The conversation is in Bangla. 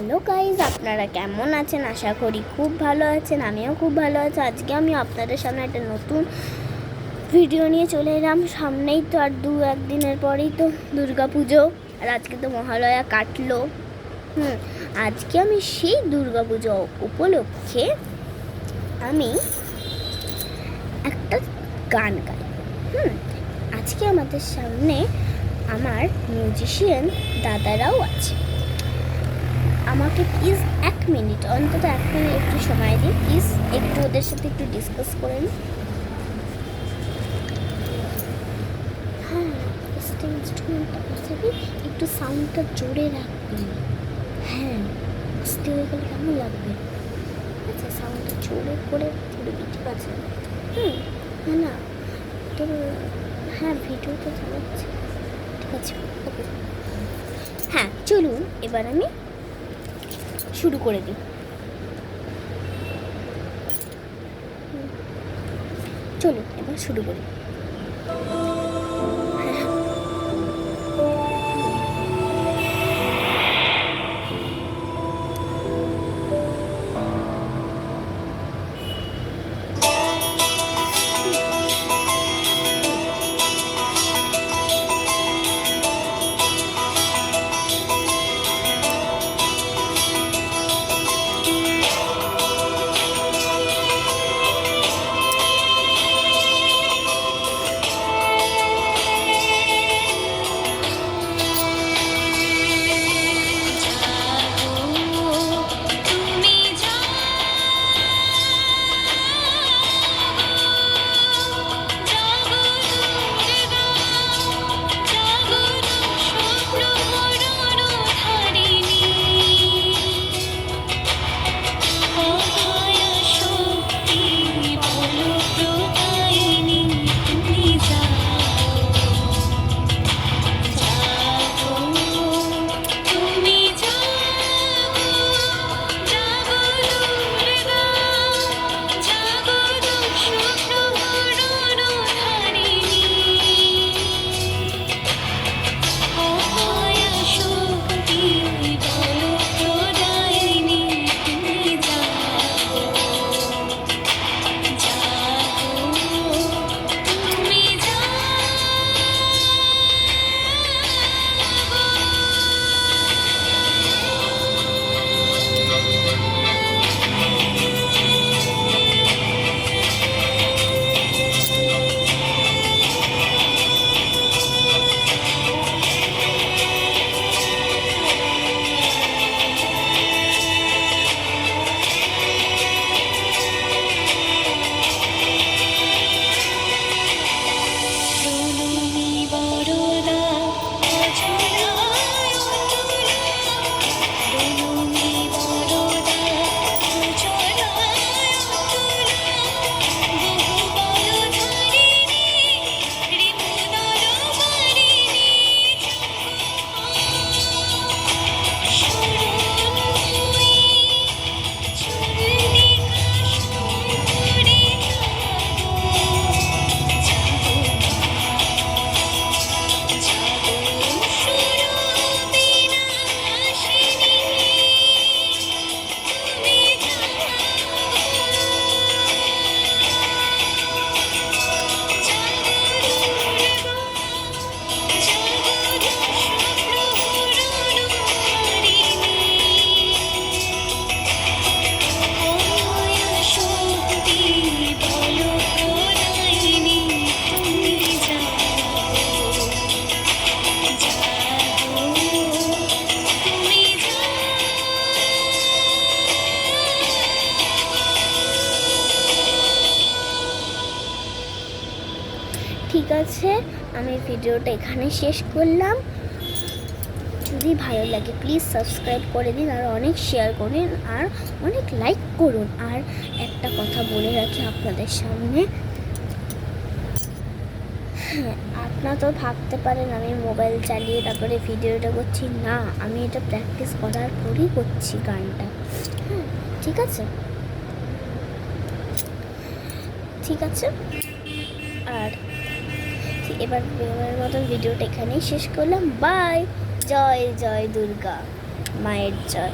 হ্যালো গাইজ, আপনারা কেমন আছেন? আশা করি খুব ভালো আছেন। আমিও খুব ভালো আছি। আজকে আমি আপনাদের সামনে একটা নতুন ভিডিও নিয়ে চলে এলাম। সামনেই তো আর একদিনের পরেই তো দুর্গা পুজো, আর আজকে তো মহালয়া কাটলো। আজকে আমি সেই দুর্গা পুজো উপলক্ষে আমি একটা গান গাই। আজকে আমাদের সামনে আমার মিউজিশিয়ান দাদারাও আছে। আমাকে প্লিজ 1 মিনিট, অন্তত 1 মিনিট একটু সময় দিন প্লিজ। একটু ওদের সাথে একটু ডিসকাস করে নিন। হ্যাঁ, ইনস্ট্রুমেন্টটা বসাবি, একটু সাউন্ডটা জোরে রাখবি। হ্যাঁ, আস্তে হয়ে গেলে কেমন লাগবে? আচ্ছা, সাউন্ডটা জোরে করে তুলবি, ঠিক আছে? হ্যাঁ না তোর, হ্যাঁ ভিডিও তো চালাচ্ছে, ঠিক আছে ওকে। হ্যাঁ চলুন, এবার আমি শুরু করে দিই। চলুন এবার শুরু করি। ঠিক আছে, আমি ভিডিওটা এখানে শেষ করলাম। যদি ভালো লাগে প্লিজ সাবস্ক্রাইব করে দিন, আর অনেক শেয়ার করুন, আর অনেক লাইক করুন। আর একটা কথা বলে রাখি আপনাদের সামনে, হ্যাঁ, আপনারা তো ভাবতে পারেন আমি মোবাইল চালিয়ে তারপরে ভিডিওটা করছি। না, আমি এটা প্র্যাকটিস করার পরেই করছি গানটা। হ্যাঁ ঠিক আছে, ঠিক আছে। আর এবার মতন ভিডিওটা এখানেই শেষ করলাম। বাই। জয় জয় দুর্গা মায়ের জয়।